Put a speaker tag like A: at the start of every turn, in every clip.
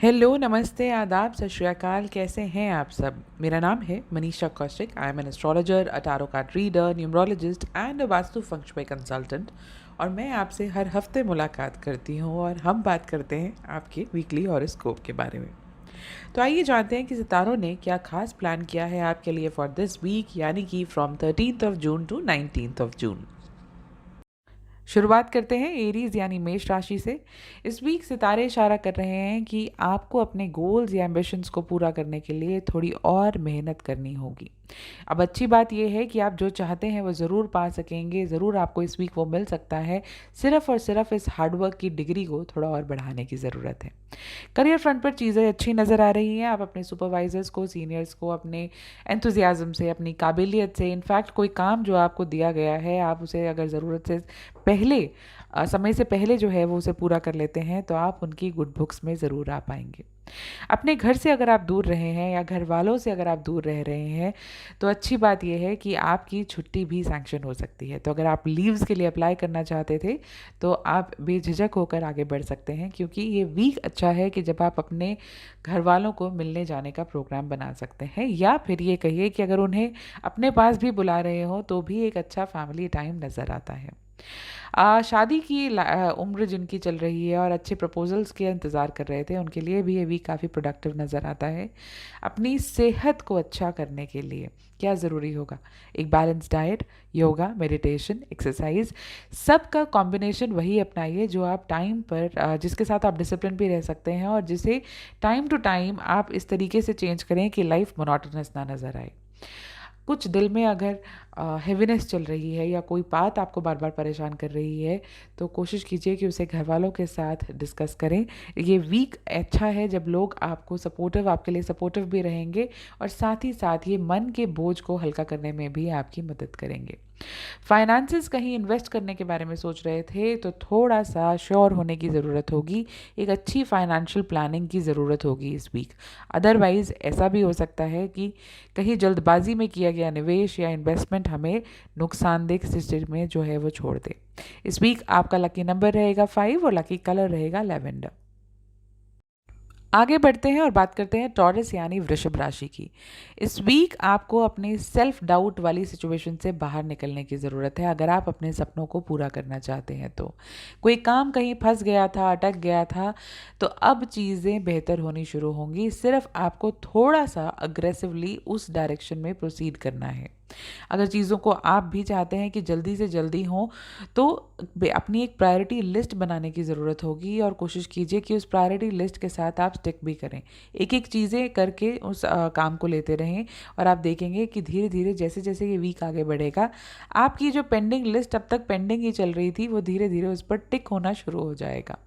A: Hello, नमस्ते, आदाब, सत श्री अकाल। कैसे हैं आप सब? मेरा नाम है Manisha Kaushik. I am an astrologer, a tarot card reader, numerologist and a vastu feng shui consultant. और मैं आपसे हर हफ्ते मुलाकात करती हूँ और हम बात करते हैं आपके वीकली हॉरोस्कोप के बारे में। तो आइए जानते हैं कि सितारों ने क्या खास प्लान किया है आपके लिए फॉर दिस वीक, यानी कि from 13th of June to 19th of June. शुरुआत करते हैं एरीज यानी मेष राशि से। इस वीक सितारे इशारा कर रहे हैं कि आपको अपने गोल्स या एम्बिशंस को पूरा करने के लिए थोड़ी और मेहनत करनी होगी। अब अच्छी बात यह है कि आप जो चाहते हैं वो ज़रूर पा सकेंगे, ज़रूर आपको इस वीक वो मिल सकता है। सिर्फ और सिर्फ इस हार्डवर्क की डिग्री को थोड़ा और बढ़ाने की ज़रूरत है। करियर फ्रंट पर चीज़ें अच्छी नज़र आ रही हैं। आप अपने सुपरवाइजर्स को, सीनियर्स को अपने एंथुजियाज़म से, अपनी काबिलियत से, इनफैक्ट कोई काम जो आपको दिया गया है आप उसे अगर ज़रूरत से पहले समय से पहले जो है वो उसे पूरा कर लेते हैं तो आप उनकी गुड बुक्स में ज़रूर आ पाएंगे। अपने घर से अगर आप दूर रहे हैं या घर वालों से अगर आप दूर रह रहे हैं तो अच्छी बात यह है कि आपकी छुट्टी भी सैंक्शन हो सकती है। तो अगर आप लीव्स के लिए अप्लाई करना चाहते थे तो आप बेझिझक होकर आगे बढ़ सकते हैं, क्योंकि ये वीक अच्छा है कि जब आप अपने घर वालों को मिलने जाने का प्रोग्राम बना सकते हैं, या फिर ये कहिए कि अगर उन्हें अपने पास भी बुला रहे हो तो भी एक अच्छा फैमिली टाइम नज़र आता है। शादी की उम्र जिनकी चल रही है और अच्छे प्रपोजल्स के इंतज़ार कर रहे थे, उनके लिए भी ये वीक काफ़ी प्रोडक्टिव नज़र आता है। अपनी सेहत को अच्छा करने के लिए क्या ज़रूरी होगा? एक balance diet, yoga, meditation, exercise, सब का कॉम्बिनेशन वही अपनाइए जो आप टाइम पर जिसके साथ आप डिसिप्लिन भी रह सकते हैं और जिसे टाइम टू टाइम आप इस तरीके से चेंज करें कि लाइफ मोनोटोनस ना नज़र आए। कुछ दिल में अगर हैवीनेस चल रही है या कोई बात आपको बार बार परेशान कर रही है तो कोशिश कीजिए कि उसे घर वालों के साथ डिस्कस करें। ये वीक अच्छा है जब लोग आपको सपोर्टिव, आपके लिए सपोर्टिव भी रहेंगे और साथ ही साथ ये मन के बोझ को हल्का करने में भी आपकी मदद करेंगे। फाइनेंसेस कहीं इन्वेस्ट करने के बारे में सोच रहे थे तो थोड़ा सा श्योर होने की ज़रूरत होगी। एक अच्छी फाइनेंशियल प्लानिंग की ज़रूरत होगी इस वीक। अदरवाइज़ ऐसा भी हो सकता है कि कहीं जल्दबाजी में किया गया निवेश या इन्वेस्टमेंट हमें नुकसानदेह स्थिति में जो है वो छोड़ दे। इस वीक आपका लकी नंबर रहेगा 5 और लकी कलर रहेगा लैवेंडर। आगे बढ़ते हैं और बात करते हैं टॉरस यानी वृषभ राशि की। इस वीक आपको अपनी सेल्फ डाउट वाली सिचुएशन से बाहर निकलने की ज़रूरत है अगर आप अपने सपनों को पूरा करना चाहते हैं तो। कोई काम कहीं फंस गया था, अटक गया था, तो अब चीज़ें बेहतर होनी शुरू होंगी। सिर्फ आपको थोड़ा सा अग्रेसिवली उस डायरेक्शन में प्रोसीड करना है। अगर चीज़ों को आप भी चाहते हैं कि जल्दी से जल्दी हों तो अपनी एक प्रायोरिटी लिस्ट बनाने की ज़रूरत होगी और कोशिश कीजिए कि उस प्रायोरिटी लिस्ट के साथ आप स्टिक भी करें। एक एक चीज़ें करके उस काम को लेते रहें और आप देखेंगे कि धीरे धीरे जैसे जैसे ये वीक आगे बढ़ेगा आपकी जो पेंडिंग लिस्ट अब तक पेंडिंग ही चल रही थी वो धीरे धीरे उस पर टिक होना शुरू हो जाएगा।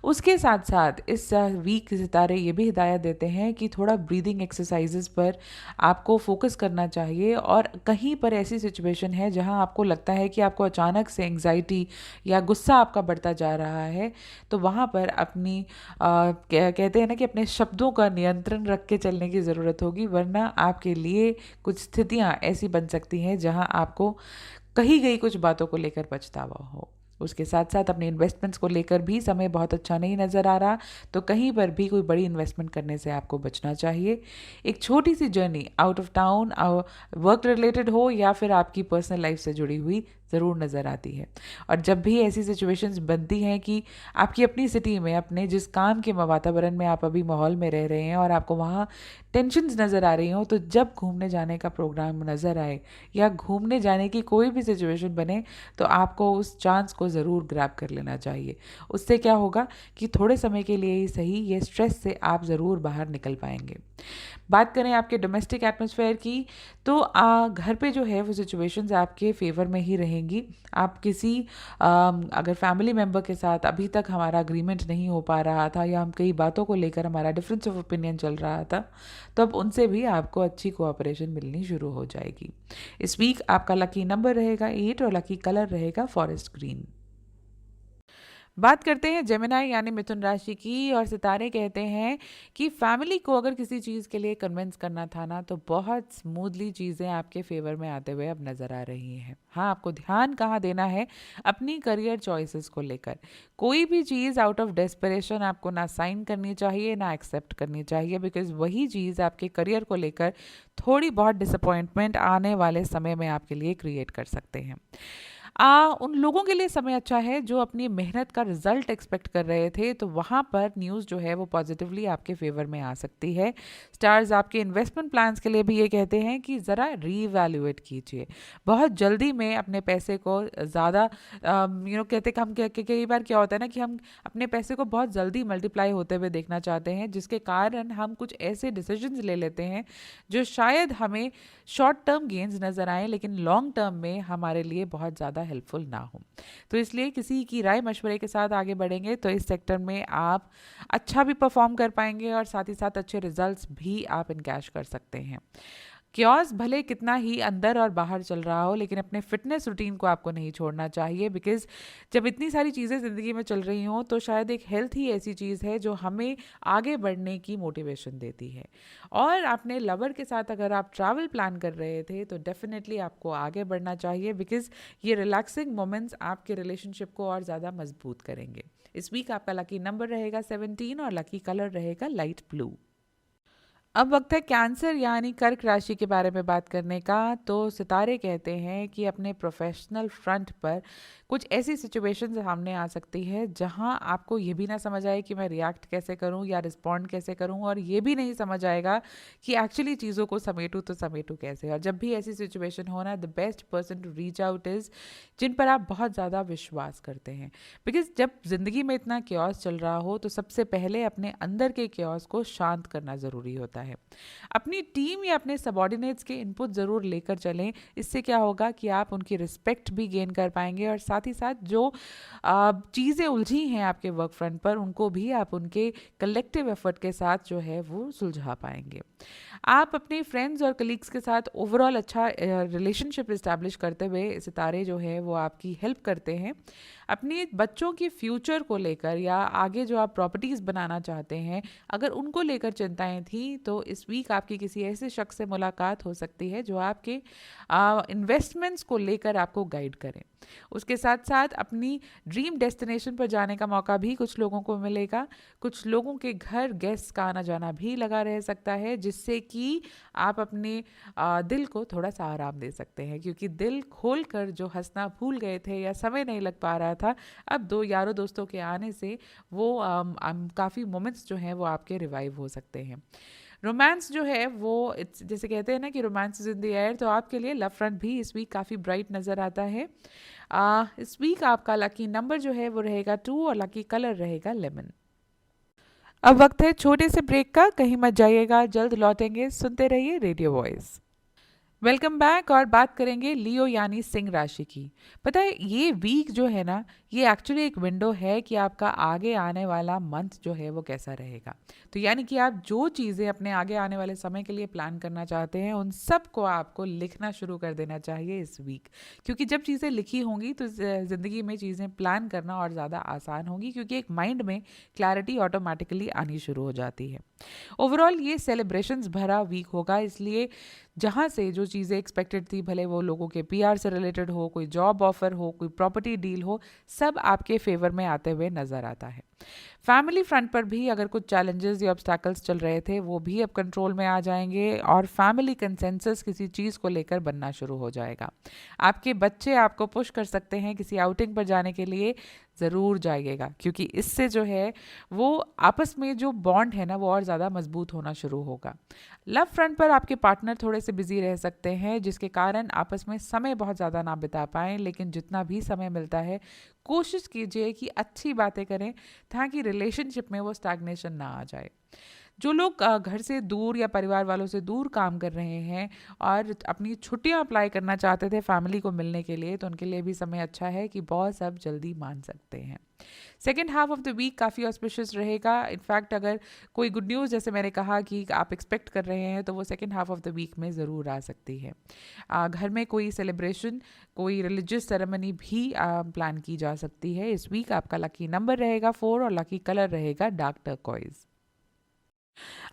A: उसके साथ साथ इस वीक सितारे ये भी हिदायत देते हैं कि थोड़ा ब्रीदिंग एक्सरसाइजेस पर आपको फोकस करना चाहिए और कहीं पर ऐसी सिचुएशन है जहां आपको लगता है कि आपको अचानक से एंग्जाइटी या गुस्सा आपका बढ़ता जा रहा है तो वहां पर अपनी कहते हैं ना कि अपने शब्दों का नियंत्रण रख के चलने की ज़रूरत होगी, वरना आपके लिए कुछ स्थितियां ऐसी बन सकती हैं जहां आपको कही गई कुछ बातों को लेकर पछतावा हो। उसके साथ साथ अपने इन्वेस्टमेंट्स को लेकर भी समय बहुत अच्छा नहीं नज़र आ रहा, तो कहीं पर भी कोई बड़ी इन्वेस्टमेंट करने से आपको बचना चाहिए। एक छोटी सी journey out of town, work related हो या फिर आपकी पर्सनल लाइफ से जुड़ी हुई, ज़रूर नज़र आती है। और जब भी ऐसी सिचुएशंस बनती हैं कि आपकी अपनी सिटी में, अपने जिस काम के वातावरण में आप अभी माहौल में रह रहे हैं और आपको वहाँ टेंशन्स नज़र आ रही हो, तो जब घूमने जाने का प्रोग्राम नज़र आए या घूमने जाने की कोई भी सिचुएशन बने तो आपको उस चांस को ज़रूर ग्रैब कर लेना चाहिए। उससे क्या होगा कि थोड़े समय के लिए ही सही ये स्ट्रेस से आप ज़रूर बाहर निकल पाएंगे। बात करें आपके डोमेस्टिक एटमॉस्फेयर की तो घर पे जो है वो सिचुएशंस आपके फेवर में ही रहेंगी। आप किसी अगर फैमिली मेम्बर के साथ अभी तक हमारा अग्रीमेंट नहीं हो पा रहा था या हम कई बातों को लेकर हमारा डिफरेंस ऑफ ओपिनियन चल रहा था, तो अब उनसे भी आपको अच्छी कोऑपरेशन मिलनी शुरू हो जाएगी। इस वीक आपका लकी नंबर रहेगा 8 और लकी कलर रहेगा फॉरेस्ट ग्रीन। बात करते हैं जेमिनाई यानी मिथुन राशि की, और सितारे कहते हैं कि फैमिली को अगर किसी चीज़ के लिए कन्विंस करना था ना, तो बहुत स्मूथली चीज़ें आपके फेवर में आते हुए अब नज़र आ रही हैं। हाँ, आपको ध्यान कहाँ देना है, अपनी करियर चॉइसेस को लेकर। कोई भी चीज़ आउट ऑफ डेस्परेशन आपको ना साइन करनी चाहिए ना एक्सेप्ट करनी चाहिए, बिकॉज वही चीज़ आपके करियर को लेकर थोड़ी बहुत डिसअपॉइंटमेंट आने वाले समय में आपके लिए क्रिएट कर सकते हैं। उन लोगों के लिए समय अच्छा है जो अपनी मेहनत का रिजल्ट एक्सपेक्ट कर रहे थे, तो वहाँ पर न्यूज़ जो है वो पॉजिटिवली आपके फेवर में आ सकती है। स्टार्स आपके इन्वेस्टमेंट प्लान्स के लिए भी ये कहते हैं कि ज़रा रीवैल्यूएट कीजिए। बहुत जल्दी में अपने पैसे को ज़्यादा कहते कि हम कई बार क्या होता है ना कि हम अपने पैसे को बहुत जल्दी मल्टीप्लाई होते हुए देखना चाहते हैं, जिसके कारण हम कुछ ऐसे डिसीजंस ले लेते हैं जो शायद हमें शॉर्ट टर्म गेन्स नज़र आए लेकिन लॉन्ग टर्म में हमारे लिए बहुत ज़्यादा हेल्पफुल ना हो। तो इसलिए किसी की राय मशवरे के साथ आगे बढ़ेंगे तो इस सेक्टर में आप अच्छा भी परफॉर्म कर पाएंगे और साथ ही साथ अच्छे रिजल्ट्स भी आप इनकैश कर सकते हैं। क्योस भले कितना ही अंदर और बाहर चल रहा हो, लेकिन अपने फिटनेस रूटीन को आपको नहीं छोड़ना चाहिए, बिकॉज जब इतनी सारी चीज़ें ज़िंदगी में चल रही हों तो शायद एक हेल्थ ही ऐसी चीज़ है जो हमें आगे बढ़ने की मोटिवेशन देती है। और अपने लवर के साथ अगर आप ट्रैवल प्लान कर रहे थे तो डेफिनेटली आपको आगे बढ़ना चाहिए, बिकॉज ये रिलैक्सिंग मोमेंट्स आपके रिलेशनशिप को और ज़्यादा मजबूत करेंगे। इस वीक आपका लकी नंबर रहेगा 17 और लकी कलर रहेगा लाइट ब्लू। अब वक्त है कैंसर यानी कर्क राशि के बारे में बात करने का। तो सितारे कहते हैं कि अपने प्रोफेशनल फ्रंट पर कुछ ऐसी सिचुएशन सामने आ सकती है जहां आपको ये भी ना समझ आए कि मैं रिएक्ट कैसे करूं या रिस्पॉन्ड कैसे करूं, और ये भी नहीं समझ आएगा कि एक्चुअली चीज़ों को समेटूं तो समेटूं कैसे। और जब भी ऐसी सिचुएशन हो ना, the best person to reach out is जिन पर आप बहुत ज़्यादा विश्वास करते हैं, बिकॉज जब ज़िंदगी में इतना क्योस चल रहा हो तो सबसे पहले अपने अंदर के क्योस को शांत करना ज़रूरी होता है। अपनी टीम या अपने सबॉर्डिनेट्स के इनपुट ज़रूर लेकर चलें। इससे क्या होगा कि आप उनकी रिस्पेक्ट भी गेन कर पाएंगे, और साथ ही साथ जो चीज़ें उलझी हैं आपके वर्क फ्रंट पर उनको भी आप उनके कलेक्टिव एफर्ट के साथ जो है वो सुलझा पाएंगे। आप अपने फ्रेंड्स और कलीग्स के साथ ओवरऑल अच्छा रिलेशनशिप इस्टेब्लिश करते हुए सितारे जो है वो आपकी हेल्प करते हैं। अपने बच्चों की फ्यूचर को लेकर या आगे जो आप प्रॉपर्टीज़ बनाना चाहते हैं, अगर उनको लेकर चिंताएं थी तो इस वीक आपकी किसी ऐसे शख्स से मुलाकात हो सकती है जो आपके इन्वेस्टमेंट्स को लेकर आपको गाइड करें। उसके साथ साथ अपनी ड्रीम डेस्टिनेशन पर जाने का मौका भी कुछ लोगों को मिलेगा। कुछ लोगों के घर गेस्ट का आना जाना भी लगा रह सकता है, जिससे कि आप अपने दिल को थोड़ा सा आराम दे सकते हैं, क्योंकि दिल खोल कर जो हंसना भूल गए थे या समय नहीं लग पा रहा था, अब दो यारों दोस्तों के आने से वो काफ़ी मोमेंट्स जो हैं वो आपके रिवाइव हो सकते हैं। रोमांस जो है वो जैसे कहते हैं ना कि romance is in the air, तो आपके लिए लव फ्रंट भी इस वीक काफ़ी ब्राइट नज़र आता है। इस वीक आपका लकी नंबर जो है वो रहेगा 2 और लकी कलर रहेगा लेमन। अब वक्त है छोटे से ब्रेक का, कहीं मत जाइएगा, जल्द लौटेंगे, सुनते रहिए रेडियो वॉइस। Welcome back. और बात करेंगे लियो यानी सिंह राशि की। पता है ये वीक जो है ना, ये एक्चुअली एक विंडो है कि आपका आगे आने वाला मंथ जो है वो कैसा रहेगा। तो यानी कि आप जो चीज़ें अपने आगे आने वाले समय के लिए प्लान करना चाहते हैं उन सब को आपको लिखना शुरू कर देना चाहिए इस वीक, क्योंकि जब चीज़ें लिखी होंगी तो ज़िंदगी में चीज़ें प्लान करना और ज़्यादा आसान होगी, क्योंकि एक माइंड में क्लैरिटी ऑटोमेटिकली आनी शुरू हो जाती है। ओवरऑल ये सेलिब्रेशंस भरा वीक होगा, इसलिए जहाँ से जो चीज़ें एक्सपेक्टेड थी, भले वो लोगों के पीआर से रिलेटेड हो, कोई जॉब ऑफर हो, कोई प्रॉपर्टी डील हो, सब आपके फेवर में आते हुए नज़र आता है। फैमिली फ्रंट पर भी अगर कुछ चैलेंजेस या ऑब्स्टैकल्स चल रहे थे वो भी अब कंट्रोल में आ जाएंगे, और फैमिली कंसेंसस किसी चीज़ को लेकर बनना शुरू हो जाएगा। आपके बच्चे आपको पुश कर सकते हैं किसी आउटिंग पर जाने के लिए, ज़रूर जाइएगा, क्योंकि इससे जो है वो आपस में जो बॉन्ड है ना वो और ज़्यादा मजबूत होना शुरू होगा। लव फ्रंट पर आपके पार्टनर थोड़े से बिजी रह सकते हैं, जिसके कारण आपस में समय बहुत ज़्यादा ना बिता पाएँ, लेकिन जितना भी समय मिलता है कोशिश कीजिए कि अच्छी बातें करें ताकि रिलेशनशिप में वो स्टैग्नेशन ना आ जाए। जो लोग घर से दूर या परिवार वालों से दूर काम कर रहे हैं और अपनी छुट्टियां अप्लाई करना चाहते थे फैमिली को मिलने के लिए, तो उनके लिए भी समय अच्छा है कि बॉस अब जल्दी मान सकते हैं। Second half of the week काफ़ी ऑस्पिशियस रहेगा। इनफैक्ट अगर कोई गुड न्यूज़ जैसे मैंने कहा कि आप एक्सपेक्ट कर रहे हैं, तो वो second half of the week में ज़रूर आ सकती है। घर में कोई सेलिब्रेशन, कोई रिलीजियस सेरेमनी भी प्लान की जा सकती है इस वीक। आपका लकी नंबर रहेगा 4 और लकी कलर रहेगा डार्क टर्कोइज।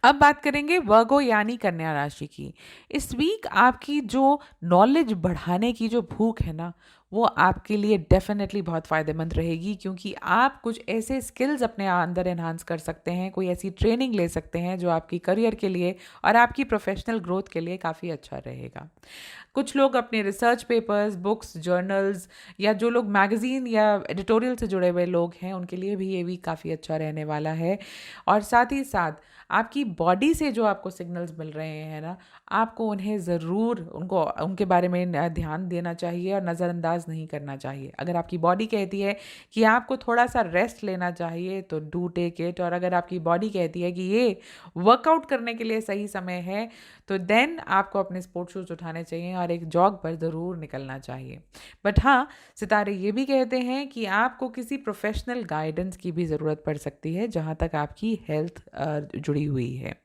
A: अब बात करेंगे वर्गो यानी कन्या राशि की। इस वीक आपकी जो नॉलेज बढ़ाने की जो भूख है ना, वो आपके लिए डेफिनेटली बहुत फ़ायदेमंद रहेगी, क्योंकि आप कुछ ऐसे स्किल्स अपने अंदर एनहांस कर सकते हैं, कोई ऐसी ट्रेनिंग ले सकते हैं जो आपकी करियर के लिए और आपकी प्रोफेशनल ग्रोथ के लिए काफ़ी अच्छा रहेगा। कुछ लोग अपने रिसर्च पेपर्स, बुक्स, जर्नल्स या जो लोग मैगज़ीन या एडिटोरियल से जुड़े हुए लोग हैं, उनके लिए भी ये वीक काफ़ी अच्छा रहने वाला है। और साथ ही साथ आपकी बॉडी से जो आपको सिग्नल्स मिल रहे हैं ना, आपको उन्हें ज़रूर उनके बारे में ध्यान देना चाहिए और नज़रअंदाज नहीं करना चाहिए। अगर आपकी बॉडी कहती है कि आपको थोड़ा सा रेस्ट लेना चाहिए, तो डू टेक इट। और अगर आपकी बॉडी कहती है कि ये वर्कआउट करने के लिए सही समय है, तो देन आपको अपने स्पोर्ट शूज़ उठाने चाहिए और एक जॉग पर ज़रूर निकलना चाहिए। बट हाँ, सितारे ये भी कहते हैं कि आपको किसी प्रोफेशनल गाइडेंस की भी ज़रूरत पड़ सकती है जहाँ तक आपकी हेल्थ जुड़ी हुई है।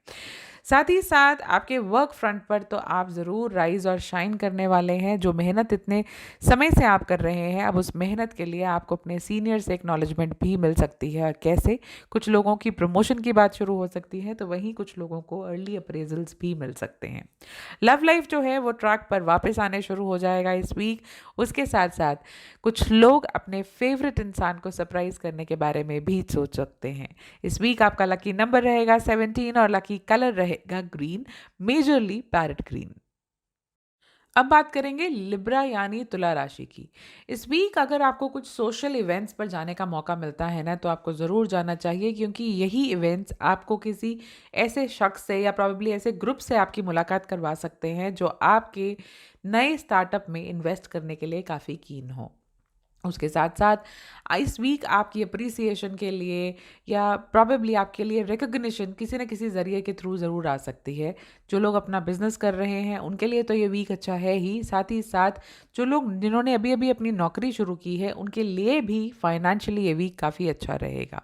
A: साथ ही साथ आपके वर्क फ्रंट पर तो आप ज़रूर राइज और शाइन करने वाले हैं। जो मेहनत इतने समय से आप कर रहे हैं, अब उस मेहनत के लिए आपको अपने सीनियर से एक्नॉलेजमेंट भी मिल सकती है। और कैसे? कुछ लोगों की प्रमोशन की बात शुरू हो सकती है, तो वहीं कुछ लोगों को अर्ली अप्रेजल्स भी मिल सकते हैं। लव लाइफ जो है वो ट्रैक पर वापस आने शुरू हो जाएगा इस वीक। उसके साथ साथ कुछ लोग अपने फेवरेट इंसान को सरप्राइज करने के बारे में भी सोच सकते हैं। इस वीक आपका लकी नंबर रहेगा 17 और लकी कलर रहेगा ग्रीन, मेजरली पैरेट ग्रीन। अब बात करेंगे लिब्रा यानी तुला राशि की। इस वीक अगर आपको कुछ सोशल इवेंट्स पर जाने का मौका मिलता है ना, तो आपको ज़रूर जाना चाहिए, क्योंकि यही इवेंट्स आपको किसी ऐसे शख्स से या प्रॉब्ली ऐसे ग्रुप से आपकी मुलाकात करवा सकते हैं जो आपके नए स्टार्टअप में इन्वेस्ट करने के लिए काफ़ी कीन हो। उसके साथ साथ इस वीक आपकी अप्रिसिएशन के लिए या प्रॉबेबली आपके लिए रिकग्निशन किसी न किसी ज़रिए के थ्रू ज़रूर आ सकती है। जो लोग अपना बिजनेस कर रहे हैं उनके लिए तो ये वीक अच्छा है ही, साथ ही साथ जो लोग जिन्होंने अभी अभी अपनी नौकरी शुरू की है उनके लिए भी फाइनेंशियली ये वीक काफ़ी अच्छा रहेगा।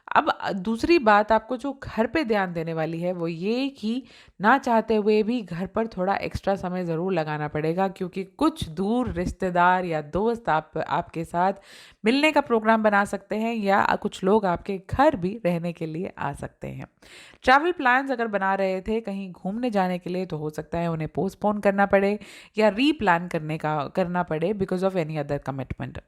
A: अब दूसरी बात आपको जो घर पे ध्यान देने वाली है वो ये कि ना चाहते हुए भी घर पर थोड़ा एक्स्ट्रा समय ज़रूर लगाना पड़ेगा, क्योंकि कुछ दूर रिश्तेदार या दोस्त आपके साथ मिलने का प्रोग्राम बना सकते हैं या कुछ लोग आपके घर भी रहने के लिए आ सकते हैं। ट्रैवल प्लान्स अगर बना रहे थे कहीं घूमने जाने के लिए, तो हो सकता है उन्हें पोस्टपोन करना पड़े या रीप्लान करना पड़े because of any other commitment.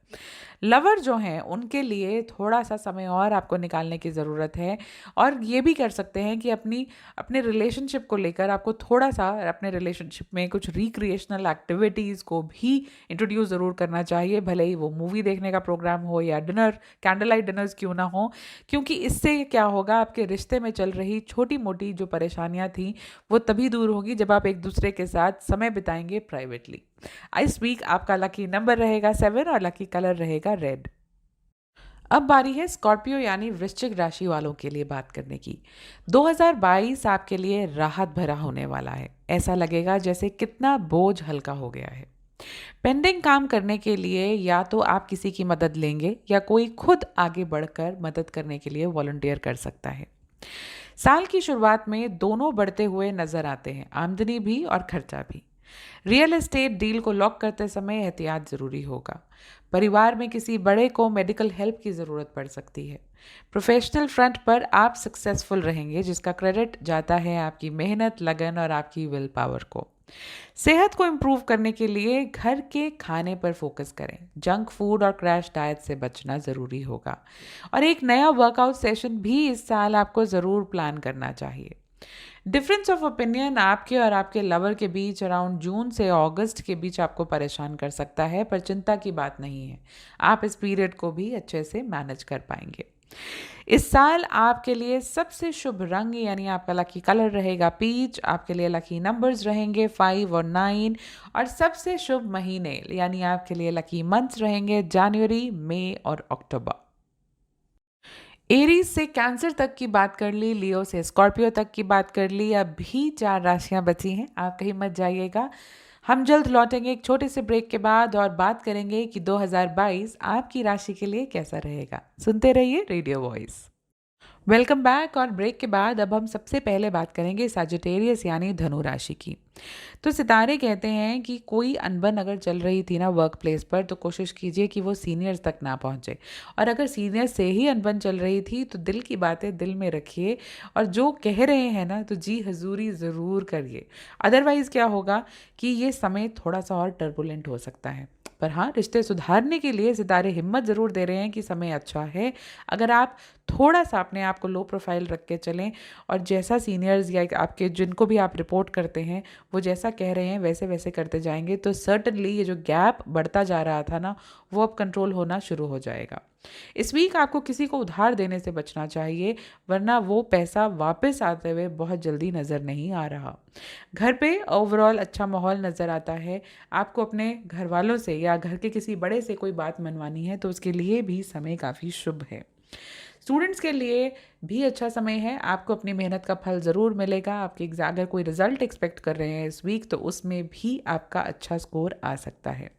A: Lover जो हैं उनके लिए थोड़ा सा समय और आपको निकालने की ज़रूरत है, और ये भी कर सकते हैं कि अपने रिलेशनशिप को लेकर आपको थोड़ा सा अपने रिलेशनशिप में कुछ रिक्रिएशनल एक्टिविटीज़ को भी इंट्रोड्यूस ज़रूर करना चाहिए, भले ही वो मूवी देखने का प्रोग्राम हो या डिनर, कैंडल लाइट डिनर्स क्यों ना हो, क्योंकि इससे क्या होगा, आपके रिश्ते में चल रही छोटी मोटी जो परेशानियां थी वो तभी दूर होगी जब आप एक दूसरे के साथ समय बिताएंगे प्राइवेटली। इस वीक आपका लकी नंबर रहेगा 7 और लकी कलर रहेगा रेड। अब बारी है स्कॉर्पियो यानी वृश्चिक राशि वालों के लिए बात करने की। 2022 आपके लिए राहत भरा होने वाला है। ऐसा लगेगा जैसे कितना बोझ हल्का हो गया है। पेंडिंग काम करने के लिए या तो आप किसी की मदद लेंगे या कोई खुद आगे बढ़कर मदद करने के लिए वॉलंटियर कर सकता है। साल की शुरुआत में दोनों बढ़ते हुए नजर आते हैं, आमदनी भी और खर्चा भी। रियल एस्टेट डील को लॉक करते समय एहतियात ज़रूरी होगा। परिवार में किसी बड़े को मेडिकल हेल्प की ज़रूरत पड़ सकती है। प्रोफेशनल फ्रंट पर आप सक्सेसफुल रहेंगे, जिसका क्रेडिट जाता है आपकी मेहनत, लगन और आपकी विल पावर को। सेहत को इम्प्रूव करने के लिए घर के खाने पर फोकस करें। जंक फूड और क्रैश डाइट से बचना ज़रूरी होगा। और एक नया वर्कआउट सेशन भी इस साल आपको ज़रूर प्लान करना चाहिए। डिफरेंस ऑफ ओपिनियन आपके और आपके लवर के बीच अराउंड जून से अगस्त के बीच आपको परेशान कर सकता है, पर चिंता की बात नहीं है। आप इस पीरियड को भी अच्छे से मैनेज कर पाएंगे। इस साल आपके लिए सबसे शुभ रंग यानी आपका लकी कलर रहेगा पीच। आपके लिए लकी नंबर्स रहेंगे 5 और 9। और सबसे शुभ महीने यानी आपके लिए लकी मंथ्स रहेंगे जनवरी, मई और अक्टूबर। एरीज से कैंसर तक की बात कर ली, लियो से स्कॉर्पियो तक की बात कर ली, अब भी 4 राशियां बची हैं, आप कहीं मत जाइएगा। हम जल्द लौटेंगे एक छोटे से ब्रेक के बाद और बात करेंगे कि 2022 आपकी राशि के लिए कैसा रहेगा। सुनते रहिए रेडियो वॉइस। Welcome back. और ब्रेक के बाद अब हम सबसे पहले बात करेंगे सजिटेरियस यानी धनु राशि की। तो सितारे कहते हैं कि कोई अनबन अगर चल रही थी ना वर्क प्लेस पर, तो कोशिश कीजिए कि वो सीनियर्स तक ना पहुंचे। और अगर सीनियर्स से ही अनबन चल रही थी तो दिल की बातें दिल में रखिए, और जो कह रहे हैं ना तो जी हजूरी ज़रूर करिए। अदरवाइज़ क्या होगा कि ये समय थोड़ा सा और टर्बुलेंट हो सकता है। पर हाँ, रिश्ते सुधारने के लिए सितारे हिम्मत ज़रूर दे रहे हैं कि समय अच्छा है। अगर आप थोड़ा सा अपने आप को लो प्रोफाइल रख के चलें, और जैसा सीनियर्स या आपके जिनको भी आप रिपोर्ट करते हैं वो जैसा कह रहे हैं वैसे वैसे करते जाएंगे, तो सर्टनली ये जो गैप बढ़ता जा रहा था ना, वो अब कंट्रोल होना शुरू हो जाएगा। इस वीक आपको किसी को उधार देने से बचना चाहिए, वरना वो पैसा वापस आते हुए बहुत जल्दी नज़र नहीं आ रहा। घर पे ओवरऑल अच्छा माहौल नज़र आता है। आपको अपने घर वालों से या घर के किसी बड़े से कोई बात मनवानी है तो उसके लिए भी समय काफ़ी शुभ है। स्टूडेंट्स के लिए भी अच्छा समय है। आपको अपनी मेहनत का फल ज़रूर मिलेगा। आपके अगर कोई रिजल्ट एक्सपेक्ट कर रहे हैं इस वीक, तो उसमें भी आपका अच्छा स्कोर आ सकता है।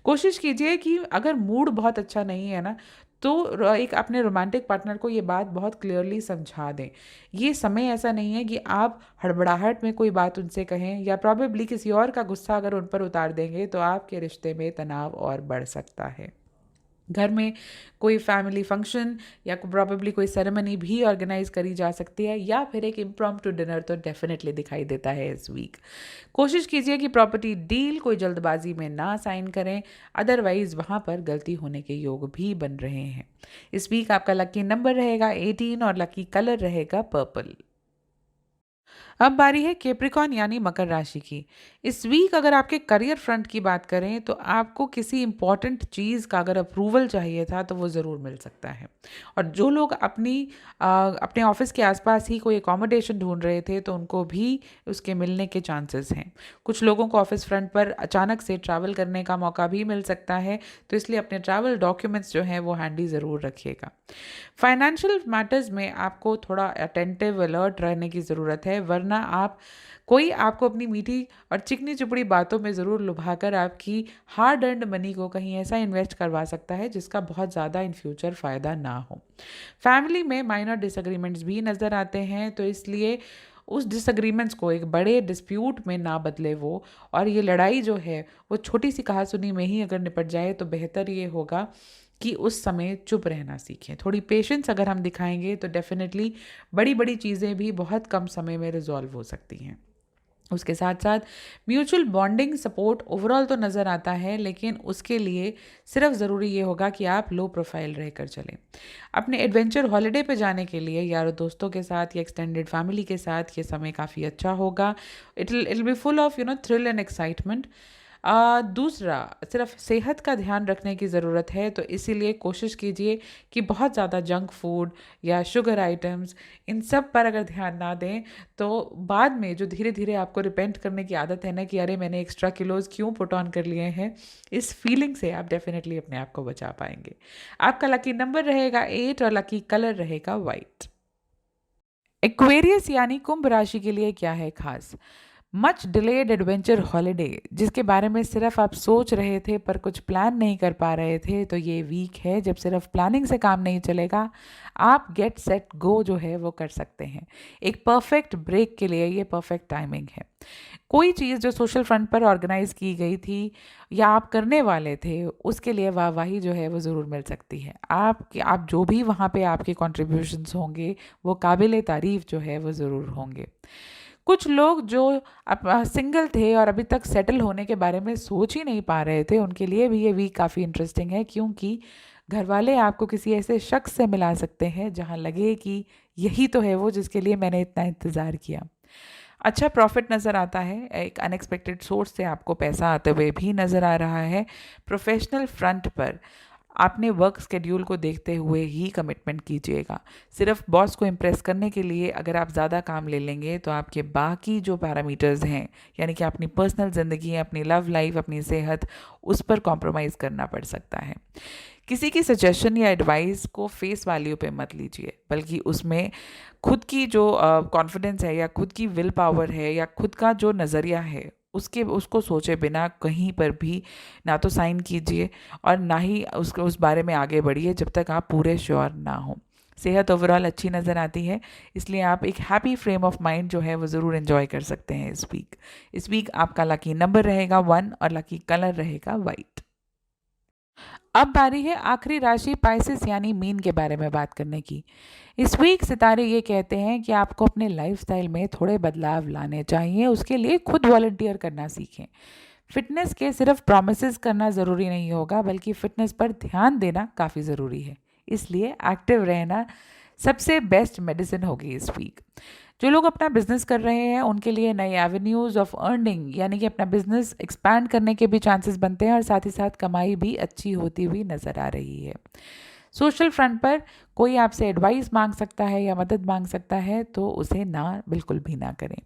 A: कोशिश कीजिए कि अगर मूड बहुत अच्छा नहीं है ना, तो एक अपने रोमांटिक पार्टनर को ये बात बहुत क्लियरली समझा दें। ये समय ऐसा नहीं है कि आप हड़बड़ाहट में कोई बात उनसे कहें, या प्रॉबेबली किसी और का गुस्सा अगर उन पर उतार देंगे तो आपके रिश्ते में तनाव और बढ़ सकता है। घर में कोई फैमिली फंक्शन या प्रॉबेबली कोई सेरेमनी भी ऑर्गेनाइज करी जा सकती है, या फिर एक इम्प्रॉम्प्टू डिनर तो डेफिनेटली दिखाई देता है इस वीक। कोशिश कीजिए कि प्रॉपर्टी डील कोई जल्दबाजी में ना साइन करें, अदरवाइज वहाँ पर गलती होने के योग भी बन रहे हैं। इस वीक आपका लकी नंबर रहेगा 18 और लकी कलर रहेगा पर्पल। अब बारी है कैप्रिकॉर्न यानी मकर राशि की। इस वीक अगर आपके करियर फ्रंट की बात करें तो आपको किसी इंपॉर्टेंट चीज़ का अगर अप्रूवल चाहिए था तो वो ज़रूर मिल सकता है। और जो लोग अपने ऑफिस के आसपास ही कोई अकोमोडेशन ढूंढ रहे थे तो उनको भी उसके मिलने के चांसेस हैं। कुछ लोगों को ऑफिस फ्रंट पर अचानक से ट्रैवल करने का मौका भी मिल सकता है, तो इसलिए अपने ट्रैवल डॉक्यूमेंट्स जो हैं वो हैंडी ज़रूर रखिएगा। फाइनेंशियल मैटर्स में आपको थोड़ा अटेंटिव अलर्ट रहने की ज़रूरत है, वरना कोई आपको अपनी मीठी और चिकनी चुपड़ी बातों में ज़रूर लुभाकर आपकी हार्ड अर्न्ड मनी को कहीं ऐसा इन्वेस्ट करवा सकता है जिसका बहुत ज़्यादा इन फ्यूचर फ़ायदा ना हो। फैमिली में माइनर डिसएग्रीमेंट्स भी नज़र आते हैं, तो इसलिए उस डिसएग्रीमेंट्स को एक बड़े डिस्प्यूट में ना बदले वो, और ये लड़ाई जो है वो छोटी सी कहासुनी में ही अगर निपट जाए तो बेहतर ये होगा कि उस समय चुप रहना सीखें। थोड़ी पेशेंस अगर हम दिखाएंगे तो डेफिनेटली बड़ी बड़ी चीज़ें भी बहुत कम समय में रिजॉल्व हो सकती हैं। उसके साथ साथ म्यूचुअल बॉन्डिंग सपोर्ट ओवरऑल तो नज़र आता है, लेकिन उसके लिए सिर्फ ज़रूरी ये होगा कि आप लो प्रोफाइल रहकर चलें। अपने एडवेंचर हॉलिडे पे जाने के लिए यारों दोस्तों के साथ या एक्सटेंडेड फैमिली के साथ ये समय काफ़ी अच्छा होगा। It be full of thrill and excitement. दूसरा, सिर्फ सेहत का ध्यान रखने की ज़रूरत है, तो इसीलिए कोशिश कीजिए कि बहुत ज़्यादा जंक फूड या शुगर आइटम्स इन सब पर अगर ध्यान ना दें, तो बाद में जो धीरे धीरे आपको रिपेंट करने की आदत है ना कि अरे मैंने एक्स्ट्रा किलोज क्यों पुट ऑन कर लिए हैं, इस फीलिंग से आप डेफिनेटली अपने आप को बचा पाएंगे। आपका लकी नंबर रहेगा 8 और लकी कलर रहेगा वाइट। एक्वेरियस यानी कुंभ राशि के लिए क्या है खास? मच डिलेड एडवेंचर हॉलिडे, जिसके बारे में सिर्फ आप सोच रहे थे पर कुछ प्लान नहीं कर पा रहे थे, तो ये वीक है जब सिर्फ प्लानिंग से काम नहीं चलेगा। आप गेट सेट गो जो है वो कर सकते हैं। एक परफेक्ट ब्रेक के लिए ये परफेक्ट टाइमिंग है। कोई चीज़ जो सोशल फ्रंट पर ऑर्गेनाइज की गई थी या आप करने वाले थे, उसके लिए वाहवाही जो है वो ज़रूर मिल सकती है। आप जो भी वहाँ पे आपके कॉन्ट्रीब्यूशंस होंगे वो काबिल तारीफ जो है वो ज़रूर होंगे। कुछ लोग जो सिंगल थे और अभी तक सेटल होने के बारे में सोच ही नहीं पा रहे थे, उनके लिए भी ये वीक काफ़ी इंटरेस्टिंग है, क्योंकि घर वाले आपको किसी ऐसे शख्स से मिला सकते हैं जहां लगे कि यही तो है वो जिसके लिए मैंने इतना इंतज़ार किया। अच्छा प्रॉफिट नज़र आता है, एक अनएक्सपेक्टेड सोर्स से आपको पैसा आते हुए भी नज़र आ रहा है। प्रोफेशनल फ्रंट पर आपने वर्क स्केड्यूल को देखते हुए ही कमिटमेंट कीजिएगा। सिर्फ बॉस को इम्प्रेस करने के लिए अगर आप ज़्यादा काम ले लेंगे तो आपके बाकी जो पैरामीटर्स हैं, यानी कि अपनी पर्सनल ज़िंदगी, अपनी लव लाइफ, अपनी सेहत, उस पर कॉम्प्रोमाइज़ करना पड़ सकता है। किसी की सजेशन या एडवाइस को फेस वैल्यू पे मत लीजिए, बल्कि उसमें खुद की जो कॉन्फिडेंस है या खुद की विल पावर है या खुद का जो नज़रिया है उसको सोचे बिना कहीं पर भी ना तो साइन कीजिए और ना ही उस बारे में आगे बढ़िए जब तक आप पूरे श्योर ना हो। सेहत ओवरऑल अच्छी नज़र आती है, इसलिए आप एक हैप्पी फ्रेम ऑफ माइंड जो है वो ज़रूर एंजॉय कर सकते हैं इस वीक आपका लकी नंबर रहेगा 1 और लकी कलर रहेगा वाइट। अब बारी है आखिरी राशि पाइसेस यानी मीन के बारे में बात करने की। इस वीक सितारे ये कहते हैं कि आपको अपने लाइफस्टाइल में थोड़े बदलाव लाने चाहिए, उसके लिए खुद वॉलंटियर करना सीखें। फिटनेस के सिर्फ प्रॉमिसेस करना ज़रूरी नहीं होगा, बल्कि फिटनेस पर ध्यान देना काफ़ी ज़रूरी है। इसलिए एक्टिव रहना सबसे बेस्ट मेडिसिन होगी इस वीक। जो लोग अपना बिजनेस कर रहे हैं उनके लिए नए एवेन्यूज़ ऑफ अर्निंग यानी कि अपना बिजनेस एक्सपैंड करने के भी चांसेस बनते हैं और साथ ही साथ कमाई भी अच्छी होती हुई नज़र आ रही है। सोशल फ्रंट पर कोई आपसे एडवाइस मांग सकता है या मदद मांग सकता है तो उसे ना बिल्कुल भी ना करें।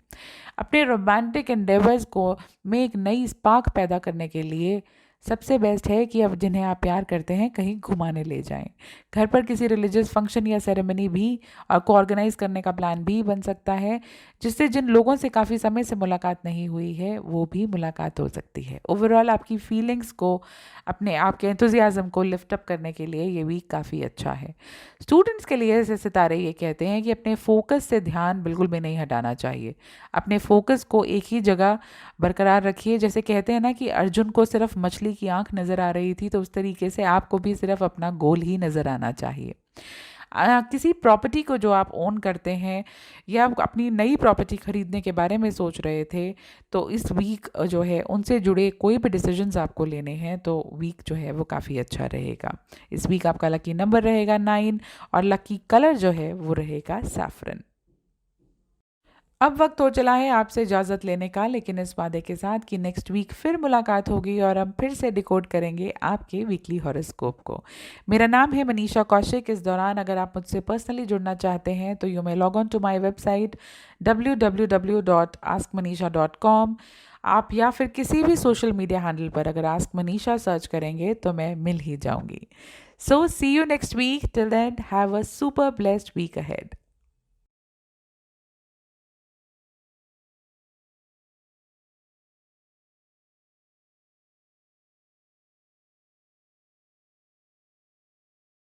A: अपने रोमांटिक एंडेवर्स को में एक नई स्पार्क पैदा करने के लिए सबसे बेस्ट है कि अब जिन्हें आप प्यार करते हैं कहीं घुमाने ले जाएं। घर पर किसी रिलीजियस फंक्शन या सेरेमनी भी को ऑर्गेनाइज करने का प्लान भी बन सकता है, जिससे जिन लोगों से काफ़ी समय से मुलाकात नहीं हुई है वो भी मुलाकात हो सकती है। ओवरऑल आपकी फीलिंग्स को, अपने आपके एंथुजियाज्म को लिफ्ट अप करने के लिए ये वीक काफ़ी अच्छा है। स्टूडेंट्स के लिए ऐसे सितारे ये कहते हैं कि अपने फोकस से ध्यान बिल्कुल भी नहीं हटाना चाहिए। अपने फोकस को एक ही जगह बरकरार रखिए। जैसे कहते हैं ना कि अर्जुन को सिर्फ मछली की आंख नज़र आ रही थी, तो उस तरीके से आपको भी सिर्फ अपना गोल ही नज़र आना चाहिए। किसी प्रॉपर्टी को जो आप ओन करते हैं या आप अपनी नई प्रॉपर्टी खरीदने के बारे में सोच रहे थे, तो इस वीक जो है उनसे जुड़े कोई भी डिसीजंस आपको लेने हैं तो वीक जो है वो काफ़ी अच्छा रहेगा। इस वीक आपका लकी नंबर रहेगा 9 और लकी कलर जो है वो रहेगा सैफरन। अब वक्त हो चला है आपसे इजाज़त लेने का, लेकिन इस वादे के साथ कि नेक्स्ट वीक फिर मुलाकात होगी और हम फिर से डिकोड करेंगे आपके वीकली हॉरोस्कोप को। मेरा नाम है मनीषा कौशिक। इस दौरान अगर आप मुझसे पर्सनली जुड़ना चाहते हैं तो you may log on to my website www.askmanisha.com। आप या फिर किसी भी सोशल मीडिया हैंडल पर अगर आस्क मनीषा सर्च करेंगे तो मैं मिल ही जाऊंगी। So see you next week. Till then have a super blessed week ahead.